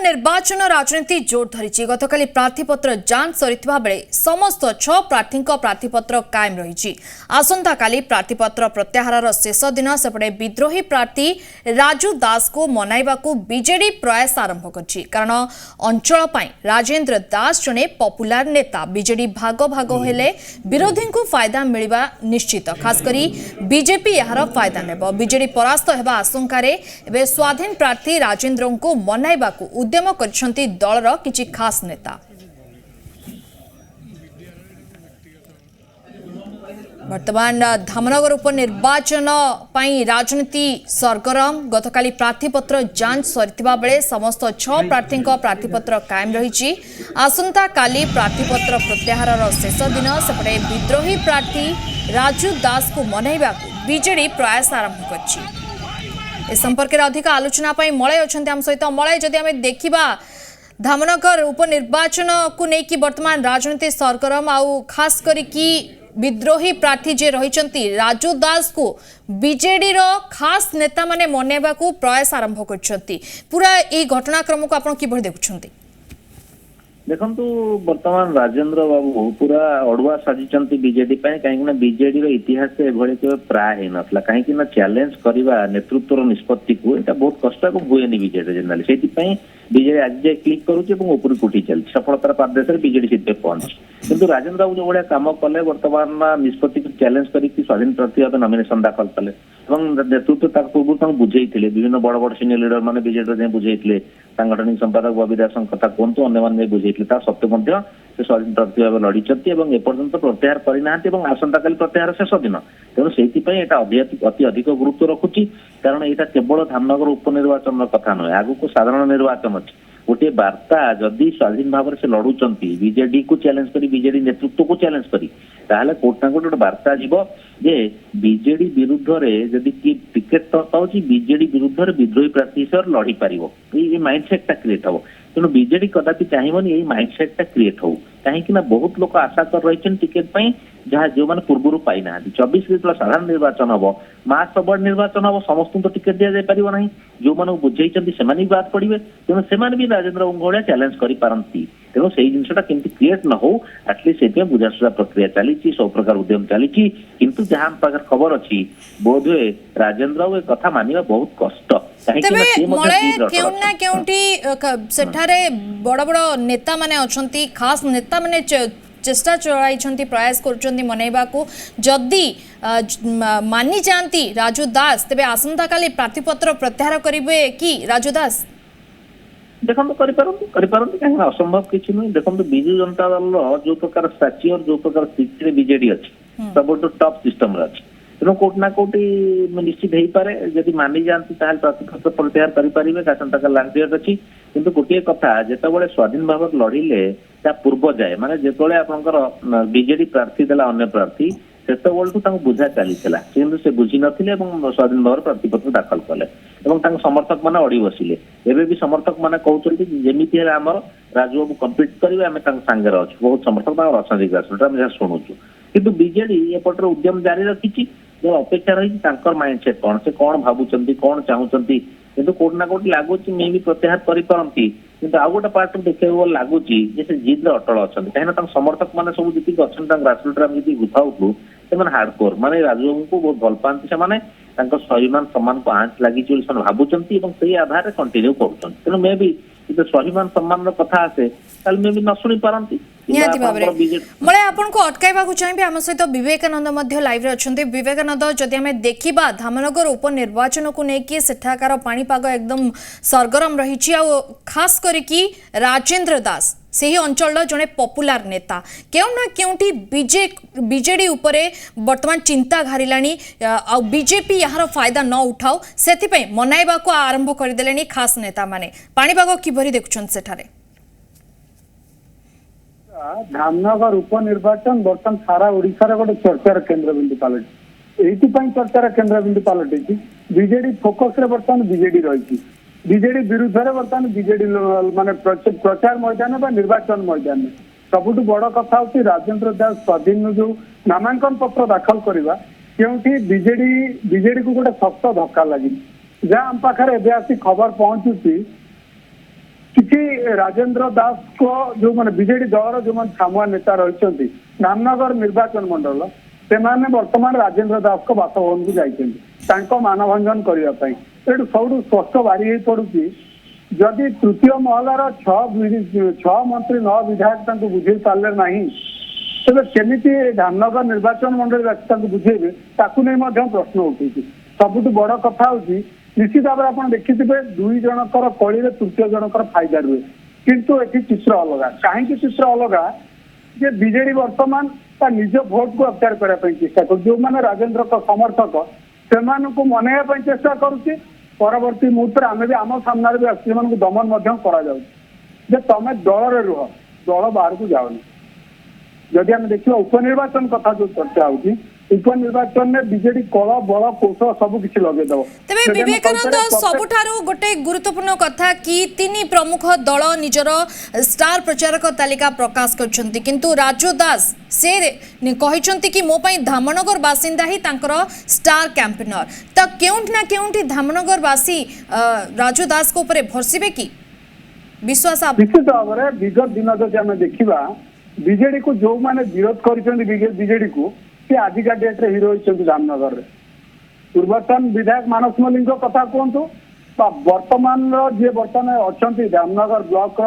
उपनिर्वाचन राजनीति जोर धरी गतकाली प्रार्थीपत्र जांच सरिथिबा बेले समस्त 6 प्रार्थी प्रार्थीपत्र कायम रही। आसंता काली प्रार्थीपत्र प्रत्याहार शेष दिन सेपटे विद्रोही प्रार्थी राजू दास को मनाइबा बीजेडी प्रयास आरंभ कर कारण अंचल राजेंद्र दास जने पॉपुलर नेता बीजेडी भाग भाग हेले विरोधी को फायदा मिलवा निश्चित खासकरी बीजेपी यार फायदा नेब बीजेडी परास्त हेबा आशंकार एवं स्वाधीन प्रार्थी राजेंद्र को मनाइबा उद्यम करछंती दलर किछि खास नेता। वर्तमान धामनगर उपनिर्वाचन राजनीति सरगरम गतकाली प्रार्थीपत्र जांच सरिथिबा बेले समस्त 6 प्रार्थी प्रार्थीपत्र कायम रही। आसंता काली प्रार्थीपत्र प्रत्याहार शेष दिन सेपटे विद्रोही प्रार्थी राजू दास को मनाइबा बीजेडी प्रयास आरंभ कर ए संपर्क में अधिक आलोचना मलय अच्छा आम सहित मलय जदि आम देखा धामनगर उपनिर्वाचन को लेकिन वर्तमान राजनीति सरगरम आउ खास करी विद्रोही प्रार्थी जे रही राजू दास को बीजेडी रो खास नेता माने मनैबा प्रयास आरंभ कर पूरा ये घटनाक्रम को आप देखुं देखु बर्तमान राजेंद्र बाबू पूरा अड़ुआ साजिंट बीजेडी कहीं बीजेडी इतिहास से केवल प्राय ही नाला कहीं चैलेंज करवा नेतृत्व निष्पत्ति को यहाँ बहुत कष्ट हुए बीजेडी जनरली से बीजेडी आज जाए क्लिक करुच्ची उठी चलती सफलतार पादेश बीजेडी सीट पे पहुंची किंतु राजेंद्र बाबू जो भाया कम कले बर्तमान निष्पत्ति को चैलेंज करके स्वाधीन प्रार्थी भाव नॉमिनेशन दाखल कले नेतृत्व पूर्व बुझे विभिन्न बड़ बड़ सीनियर लीडर मैंने बीजेडी बुझे सांगठनिक संपादक बबी दास कथा कहतु अन्य बुझे सत्वे से स्वाधीन प्रार्थी भाव लड़ी एपर्यंत प्रत्याहार करना आसंता काली प्रत्याहार शेष दिन तेणु से अति अधिक गुरुत्व रखुची कारण यहाँ केवल धामनगर उपनिर्वाचन कथा नुहे आगु को साधारण निर्वाचन अच्छी गोटे वार्ता जदि स्वाधीन भाव से लड़ुंट बीजेडी को चैलेंज करी बीजेडी नेतृत्व को चैलेंज करी ताहले कोट ना कोट गोटे वार्ता जीव जे बीजेडी विरुद्ध रे जदि कि टिकेट पाउची बीजेडी विरुद्ध विद्रोही प्रार्थी से लड़ी पारिबो ये माइंडसेट टा क्रिएट हो तेणु बीजेडी कदापि चाहिए यही माइंडसेट टा क्रिएट हो कहीं बहुत लोग आशा कर रही टिकेट जहाँ जो मैंने पूर्व पाई ना 24 जो साधारण निर्वाचन हम मास सबड़ निर्वाचन हम समस्त तो टिकेट दि जापर ना जो मैंने बुझे से बाद पड़े तेणु से भी राजेंद्र भाया चैलेंज करपारती तेणु से जिनसा केमती क्रिएट न हो एटलिस्ट से बुझाशुझा प्रक्रिया चली सब प्रकार उद्यम चली किंतु जहाँ आम पाखे खबर अच्छी बोध हुए राजेंद्र बाबू कथा मानिबा बहुत कष्ट बड़ बड़ नेता माने अछंती खास नेता माने चेष्टा चलाई प्रयास कर मनैबा जदि मानी जाती राजू दास तेरे आसंता काली प्रार्थीपत्र प्रत्याहार करेंगे कि राजू दास देखो कहीं असंभव किसी नुह देखो विजु जनता दल जो प्रकार स्टाच्यूर जो प्रकार सीट बीजेडी अच्छी सब टॉप सिस्टम अच्छी तेणु कोट ना कोटी निश्चित हो पारे जदि मानी जाती प्रार्थीपत्र प्रत्याहार करेंगे आसंता काल लास्ट डेट अच्छी किंतु गोटे कथा जिते स्वाधीन भाव लड़िले पूर्व जाए माने जिते आपंकर बीजेडी प्रार्थी देला अन्य प्रार्थी से बुझा चली से बुझी नथिले स्वाधीन भाव प्रार्थीपत्र दाखल कले समर्थक मैंने अड़ी बसिले एवं भी समर्थक मैंने कहते जमी आमर राजू बाबू कम्पिट करेंगे आम सांगे अच्छु बहुत समर्थक अच्छा शुणु किंतु बीजेडी एपटर उद्यम जारी रखी जो अपेक्षा रही माइंडसेट कौन से कौन भावुंट कौन चाहूँगी किंतु कोट ना कोट लगुच मे भी प्रत्याहार करपारती किंतु आउ गोटे पार्ट देखा लगुच से जिद अटल अच्छा कहीं समर्थक मैंने सब जी अच्छा ग्रासरूट जी बुझाऊ से हार्डकोर माने राजू बाबू को बहुत भल पाती से स्वाभिमान सम्मान को आंच लगी भावुंट से आधार कंटिन्यू कर तेणु मे भी स्वाभिमान सम्मान कथा आसे मे भी न शुणी पारती मैं आपको अटकाइबा चाहिए आम सहित विवेकानंद लाइव अच्छा विवेकानंद जदि आम देखा धामनगर उपनिर्वाचन को लेकिन सेठाकार पाणीपाग एकदम सरगरम रही खास करी राजेंद्र दास से ही अंचल जड़े पॉपुलर नेता क्यों ना क्योंटी बीजेडी उपरे वर्तमान चिंता घारिलानी बीजेपी यार फायदा न उठाओ से मनाइबा को आरंभ करदे खास नेता माने पाणीपाग किभरी देखुछन सेठारे धामनगर उपनिर्वाचन बर्तमान सारा ओडिशा गोटे चर्चार केन्द्रबिंदु पलटि ये चर्चार केन्द्रबिंदु पलटि बीजेडी फोकस रे बर्तमान बीजेडी रही बीजेडी विरुद्ध में बर्तमान बीजेडी माने प्रचार मैदान बा निर्वाचन मैदान में सबुठ बड़ कथा हूँ राजेंद्र दास स्वाधीन जो नामांकन पत्र दाखल करवा क्योंकि बीजेडी को गोटे शक्त धक्का लगी जहाँ आम पाखे एवं आसी खबर पहुंचुची किसी राजेंद्र दास को जो मैंने बीजेडी दल जो मैंने छामुआ नेता रही धामनगर निर्वाचन मंडल से वर्तमान राजेंद्र दास को बासभवन को जाइए मानभंजन करने ये सब स्पष्ट बारी पड़ू जदि तृतीय महलार 6 मंत्री 9 विधायक बुझे पारे ना तेज केमी धामनगर निर्वाचन मंडल बुझेबे ताकू नहीं प्रश्न उठी सबुठ बड़ कथा हूँ निश्चित भाव में आप देखिए 2 जनकर कली तृतीय जनकर फायदा रुए किंतु ये चित्र अलग कहीं चित्र अलग जे बीजेडी वर्तमान निज भोट को अख्तियार करने चेष्टा कर जो मैंने राजेंद्र का समर्थक से मनैया चेष्टा करुच्ची परवर्ती मुहूर्त आम भी आम सामने भी आस दमन कर तुम दल रुह दल बाहर को जाओ जदि आम देखा उपनिर्वाचन कथा जो चर्चा होगी उपनिर्वाचन में बीजेडी कल बल कौशल सबकि लगेदेव तेरे विवेकानंद सबुठारु गोटे गुरुत्वपूर्ण कथा कि 3 प्रमुख दल निजर स्टार प्रचारक तालिका प्रकाश करछंती किंतु राजू दास से कहिसंती कि मो पई धामनगर बासिंदा ही तांकर स्टार कैंपेनर त केउंठ ना केउंठी धामनगर बासी राजू दास को ऊपर भरसिबे कि विश्वास निश्चित भाव में विगत दिन जब आम देखा बीजेडी को जो मैंने विरोध कर बीजेडी को सी आजिका डेट्रे हिरो होती धामनगर पूर्वतन विधायक मानस मल्लिक कथा कहतु वर्तमान जी बर्तमान अच्छा धामनगर ब्लॉक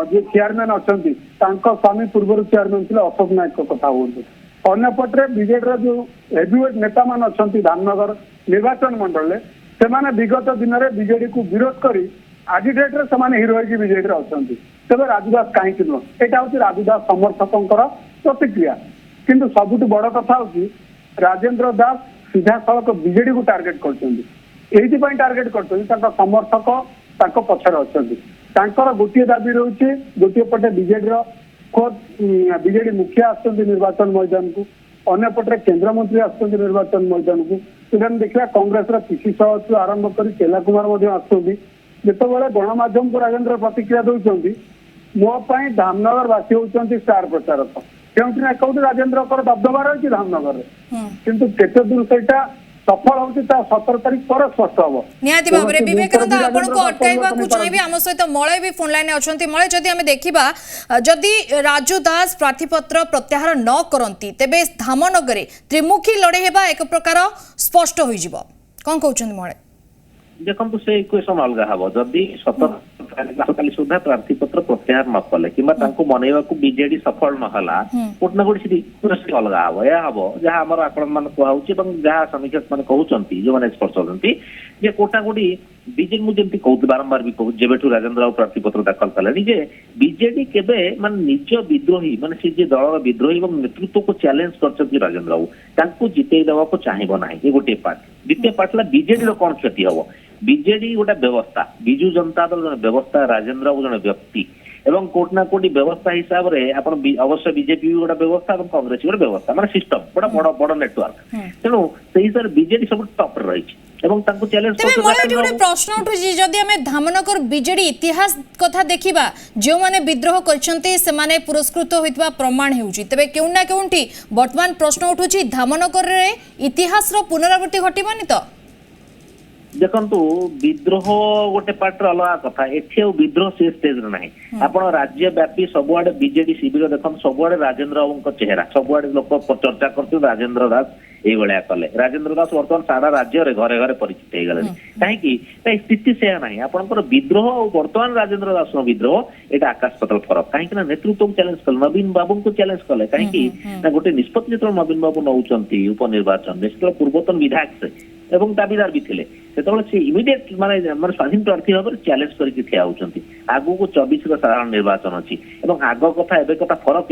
जी चेयरमैन अच्छा स्वामी पूर्व चेयरमैन थे अशोक नायक कथा कहतु अन्यपटे बीजेडी जो हेवीवेट नेता मान अच्छा धामनगर निर्वाचन मंडल से विगत दिन में बीजेडी को विरोध कर आज डेट्रे से हिरो बीजेडी अच्छा तेज राजूदास कहीं नुह यहाँ हूँ राजूदास समर्थकों प्रतिक्रिया किंतु सबुठ बड़ कथा हूँ राजेंद्र दास सीधा सड़क बीजेडी को टार्गेट कर टार्गेट कर समर्थक पछर अच्छा गोटे दाबी रही गोटे पटे बीजेडी खोद बीजेडी मुखिया निर्वाचन मैदान को अन्यपटे केन्द्रमंत्री आसुच्च निर्वाचन मैदान को इधर देखा कांग्रेस पीसी सह आरंभ कर चेला कुमार आसुच्च गणमाध्यम को राजेंद्र प्रतिक्रिया दौरान मोपाई धामनगर बासी होती स्टार प्रचारक क्योंकि कौटी राजेंद्र दबदबा रही धामनगर किंतु केते दूर से सफल होती 17 तारीख पर स्पष्ट हम निहाती भाव में विवेकानंद आपण को अटकाइबा को चाहिए आम सहित मलय भी फोन लाइन अच्छी मलय जदि आम देखा जदि राजू दास प्रार्थीपत्र प्रत्याहार न करती तेबे धामनगर त्रिमुखी लड़े हेबा एक प्रकार स्पष्ट हो जिवो कोन कहउछन मलय देखो से इक्वेशन अलग हम जदि 17 सुधा प्रार्थीपत्र प्रत्याहार न कले कि मनइवा बीजेडी सफल नहला कोटना कोटी अलग हम यह हम जहाँ आम आकलन मान कहूँ जहाँ समीक्षक मैंने कहते जो मैंने एक्सपर्ट होती कोटा कोटी बीजेडी मुझे कहूँ बारंबार भी कहूँ जब राजेंद्र राव प्रार्थीपत्र दाखल कले जे बीजेडी केबे मान निज विद्रोही मान सी दल विद्रोही और नेतृत्व को चैलेंज कर राजेंद्र राव जिते देवा चाहिए ना ये गोटे पार्ट द्वितीय पार्ट है बीजेडी कौन क्षति हम बीजेडी गोटे व्यवस्था विजु जनता दल जन व्यवस्था राजेंद्र राव जन व्यक्ति एवं कोटना कोटी व्यवस्था हिसाब से अवश्य बीजेपी भी गोटे व्यवस्था और कांग्रेस गोटे व्यवस्था माने सिस्टम गोटे बड़ बड़ नेटवर्क तेणु से हिसाब से बीजेडी सब टॉप रही चैलेंज प्रश्न उठुची जदि आम धामनगर बीजेडी इतिहास कथा देखा जो मैंने विद्रोह करते पुरस्कृत होता प्रमाण होउची तबे केउ ना केउंठी वर्तमान प्रश्न उठुची धामनगर रे इतिहास रो पुनरावृत्ति घटिबानी तो देखंतु विद्रोह गोटे पार्ट अलग कथा एठी विद्रोह से स्टेज रे नाही आपण राज्य व्यापी सबुआडे बीजेडी शिविर देखन सबुआडे राजेंद्र राव चेहरा सबुआडे लोक चर्चा करते राजेंद्र दास ये कले राजेंद्र दास वर्तमान सारा राज्य रे घरे घरे परिचित हो गले कहीं स्थिति से ना आपंकर विद्रोह और वर्तमान राजेंद्र दास विद्रोह यहाँ आकाश पतल फरक कहीं नेतृत्व को चैलेंज कले नवीन बाबू को चैलेंज कले कहीं गोटे निष्पत्ति जो नवीन बाबू नौ उपनिर्वाचन निश्चित पूर्वतन विधायक से एवं दाबीदार भी थे से इमिडिएट माने स्वाधीन प्रार्थी भाव में चैलेंज करके ठिया होती आगु को 24 साधारण निर्वाचन अच्छी आग कथा एवं कथा फरक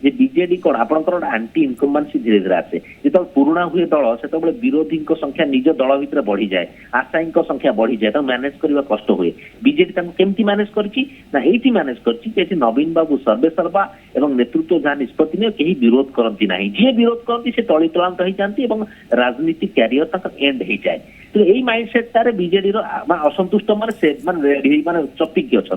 ये बीजेडी कौन आपंकर आंटी इनकम्बेंसी धीरे धीरे आसे जो पुराणा हुए दल से विरोधी संख्या निज दल भितर बढ़ी जाए आशायी संख्या बढ़ी जाए मैनेज करने कष्ट हुए बीजेडी केमती मैनेज करती मैनेज कर नवीन बाबू सर्वे सर्वा और नेतृत्व जहाँ निष्पत्ति नहीं कहीं विरोध करती ना जी विरोध करती से तली तलांत हो जाती राजनीतिक क्यारियर एंड हो जाए तो यही माइंडसेट तारे बीजेडी असंतुष्ट माने चपिकी अच्छा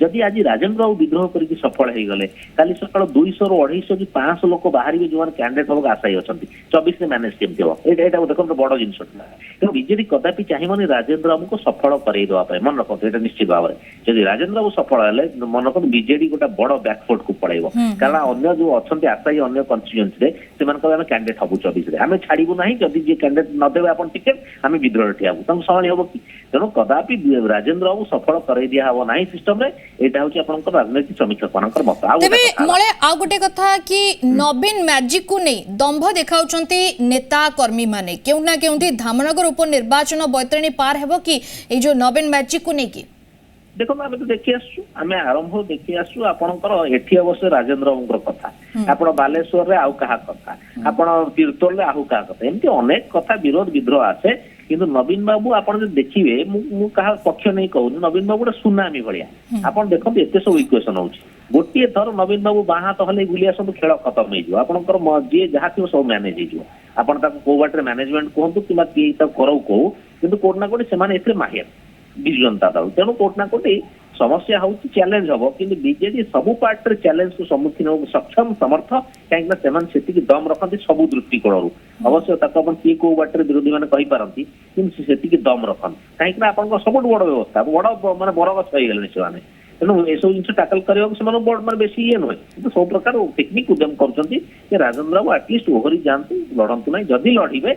जदि आज राजेंद्र राव विद्रोह करके सफल हो गले काली सकाल 200 ରୁ 250 कि 500 लोक बाहर जो कैंडिडेट हम आशायी अच्छा 24 मैनेज केमती हम यहाँ देखो बड़ जिन तेणु बीजेडी कदापि चाहिए राजेंद्र बाबू को सफल करवाई मन रखु ये निश्चित भाव में जब राजेंद्र बाबू सफल है मन रखु बीजेडी गोटे बड़ बैकफुट को पड़ेगा कारण अन्य जो अच्छा आशायी अन्य कन्स्टिट्यूएंसी से कैंडिडेट हबू 24 आम छाड़ू ना जब जी कैंडिडेट नदेवे आप टिकेट आम विद्रोह ठिया संभाली हम कि तेणु कदापि राजेंद्र बाबू सफल कर दिया हम ना सिस्टम यहाँ हूँ आप राजनैतिक समीक्षक मान मत आ गोटे कथा कि नवीन मैजिक को नहीं दंभ देखाउछंती नेता कर्मी माने केउ ना केउठी धामनगर उपनिर्वाचन बैतरणी पार हेबो कि ए जो नवीन मैजिक को नहीं कि देखो आम तो देखी आम आरंभ देखी आपणकर एठी अवश्य राजेंद्र बाबू कथा आप बालेश्वर रे आउ कहा कथा आप तीर्तोल रे आहु कहा कथा एमती अनेक कथा विरोध विद्रोह आसे किंतु नवीन बाबू आप देखिए कहा पक्ष नहीं कहूनी नवीन बाबू गोटे सुनामी भाया आप देखो एत सब इक्वेशन हो गोटे थर नवीन बाबू बाँ हाथ हल बुली आसतु खेल खत्म हो जी जहाँ थी सब मैनेज हो कौ बाटे मैनेजमेंट कहतु कि कर कहू कि कोट ना कोटी से माहिर विजु जनता दल तेणु कोट ना कोटी समस्या हूँ चैलेंज हम कि बीजेडी सबू पार्ट चैलेंज को सम्मुखीन हो सक्षम समर्थ कहीं दम रखती सबू दृष्टिकोण अवश्य किए कौ बाटे विरोधी मैंने कहीपारती कि दम रखती कहीं आप सब बड़ व्यवस्था बड़ मानते बरगछ हो गले से तेणु ये सब जिन टाकल करने मैं बेसी ये नुहे कि सब प्रकार टेक्निक उद्यम कर राजेंद्र बाबू आटलिस्ट ओहरी जातु लड़तु ना जदि लड़े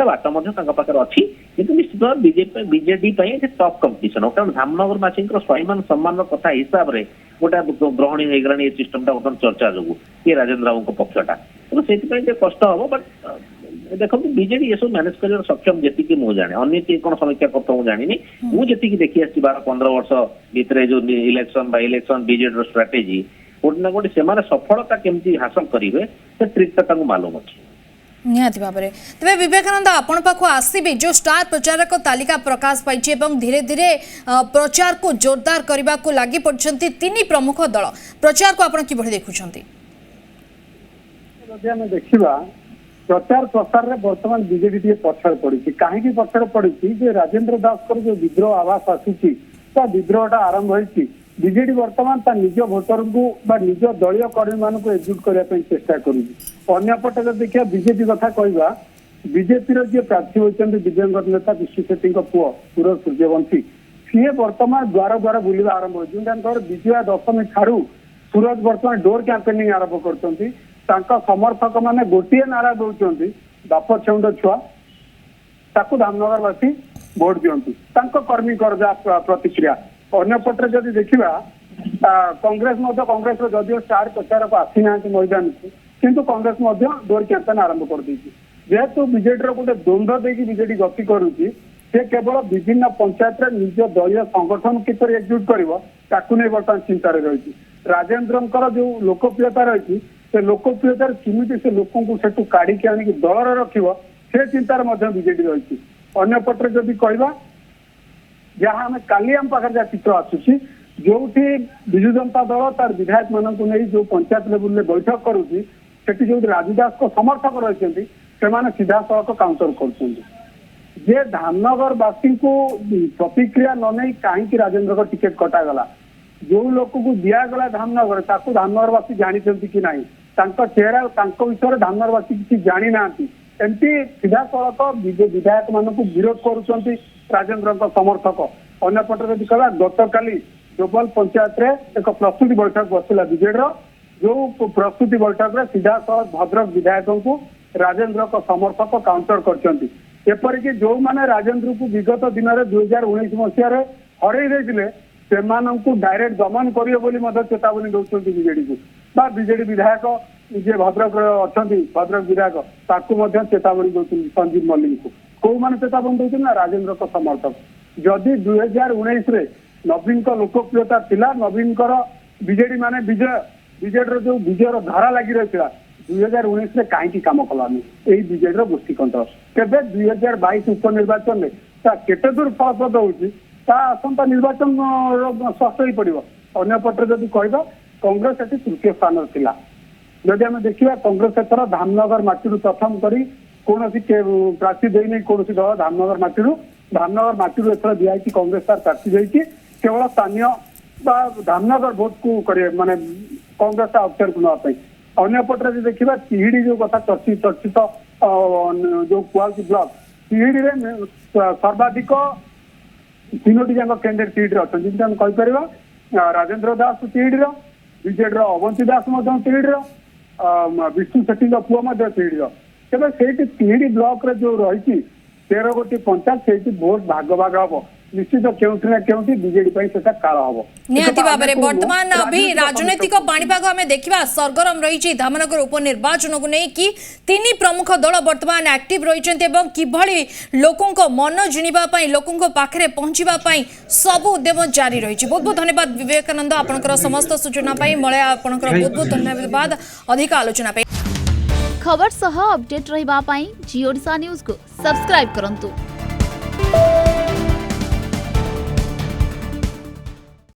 बाट अच्छी किंतु निश्चित भाव बीजेडी टफ कंपटीशन हो कारण धामनगर बासी स्वाभिमान सम्मान कथा हिसाब से गोटे ग्रहणी हो गला ये सिस्टम बर्तमान चर्चा जो ये राजेंद्र बाबू पक्षटा तेणु से कष्ट हम बट देखो बीजेडी ये सब मैनेज कर सक्षम जी मुझे जाने अन्य किए कौन समीक्षा करता हूँ जानी मुझे देखी आसी 12-15 वर्ष भितर जो election by election BJD strategy गोटे ना गोटे से सफलता केमती हासिल करेंगे से ट्रिकटा मालूम अच्छी निहाती भाव में तेज विवेकानंद आपण पाखु आसबे जो स्टार प्रचारक तालिका प्रकाश पाई धीरे धीरे प्रचार को जोरदार करने को लगी पड़ते तीन प्रमुख दल प्रचार को आप कि देखुं देखा प्रचार प्रसार में बर्तमान बीजेडी टे पछड़ पड़ी कहीं पछड़ पड़ी राजेंद्र दास जो विद्रोह आवास आसूची विद्रोहटा आरंभ होती बीजेडी बर्तमान निज भोटर को निज दलीय कर्मी मान एकजुट करने चेष्टा करपटे जब देखिए बीजेपी कथा कहवा बीजेपी जी प्रार्थी होती दिव्यांग नेता विश्व सेठी पुओ सूरज सूर्यवंशी सी बर्तमान द्वार द्वार बुलवा आरंभ हो विजया दशमी ठारू सूरज बर्तमान डोर कैंपेनिंग आरंभ कर समर्थक माने गोटे नारा दौरान बाप छेउंड छुआ ताकू धामनगरवासी भोट दिंतु कर्मी करजा प्रतिक्रिया अन्यपटे जदि देखा कांग्रेस कांग्रेस जदिव स्टार प्रचारक आसी ना मैदान को किंतु कांग्रेस डोर कैंपेन आरंभ कर जेहेतु बीजेडी गोटे द्वंद्व देकी बीजेडी गति करुच्ची से केवल विभिन्न पंचायत निज दलीय संगठन किपर एकजुट कर बर्तमान चिंतार रही राजेंद्र जो लोकप्रियता रही से लोकप्रियतार किमिति से लोकों को सेठू काढ़ी आनिक दल रखिब से चिंतार बीजेडी रही अन्यपटे जदि कहवा जहाँ आम काली आम पाखे जहाँ चित्र आसूसी जो विजु जनता दल तार विधायक मान जो पंचायत लेवल में बैठक करुच्ची जो राजूदास को समर्थक रही से सीधा सड़क काउंटर कर धामनगरवासी को प्रतिक्रिया न नहीं कहीं राजेंद्र टिकेट कटागला जो लोक को दिगला धामनगर ताकू धामनगरवासी जानते कि ना चेहरा विषय धामनगरवासी किसी जानी ना एमती सीधा सड़क विधायक मान को विरोध करुँच राजेंद्र समर्थक अन्यपटे जब कह गत काली डोबल पंचायत रे एक प्रस्तुति बैठक बसला बीजेडी जो प्रस्तुति बैठक में सीधा सड़क भद्रक विधायकों को राजेंद्र समर्थक काउंटर करपरिक जो मैंने राजेंद्र को विगत दिन में 2019 मसीह हर से डायरेक्ट दमन करेंगे चेतावनी दौरान बीजेडी को बीजेडी विधायक जे भद्रक अच्छा भद्रक विधायक ताकू चेतावनी दौरान संजीव मल्लिक को कौ मैंने चेतावनी दौरान ना राजेंद्र समर्थक जदि 2019 नवीन लोकप्रियता थिला नवीन बीजेडी माने विजेडी जो विजयर धारा लगी रही 2019 में कहीं कम कलानी यही बीजेडी गोष्ठीकंठ केवे 2022 उपनिर्वाचन में केते दूर फलप्रद होती आसंता निर्वाचन स्पष्ट हो पड़ो अन्यपटे जब कहवा कांग्रेस ये तृतीय स्थान था जदि आम देखा कांग्रेस एथर धामनगर माटी प्रथम करी कौन प्रार्थी देनी कौन दल धामनगर माटी एथर दिखाई कांग्रेस तार प्रार्थी देती केवल स्थानीय धामनगर भोट को करे माने कांग्रेस अक्षर को नापी अन्यपटे जो देखा तिहिड़ी जो कथा चर्चित जो कुआसी ब्लॉक तिहिड़ी सर्वाधिक 3टी जाक कैंडिडेट तिहिड़ी अच्छा जमी आम कहीपर राजेंद्र दास तिहिड़ी बीजेडी अवंती दास तिहिड़ी विष्णु सेठी पुओ तिहिड़ी तेज से तिहिड़ी ब्लॉक रे जो रही 13 गोटी पंचायत से भोट भाग भाग हम निश्चित केउठी ना केउठी बीजेडी काल हम निहाती भाबरे वर्तमान अभी राजनीतिक पाणीपाग आमे देखिबा सरगरम रही धामनगर उपनिर्वाचन को नहीं कि 3 प्रमुख दल वर्तमान एक्टिव रही एवं किभली लोकों मन जिणिबा पई लोकों पाखरे पहुंचीबा पई सब उद्यम जारी रही। बहुत बहुत धन्यवाद विवेकानंद आपनकर समस्त सूचना पई मळे आपनकर बहुत बहुत धन्यवाद अधिक आलोचना पई। खबर सह अपडेट रहिबा पई जी ओडिशा न्यूज को सब्सक्राइब करंतु।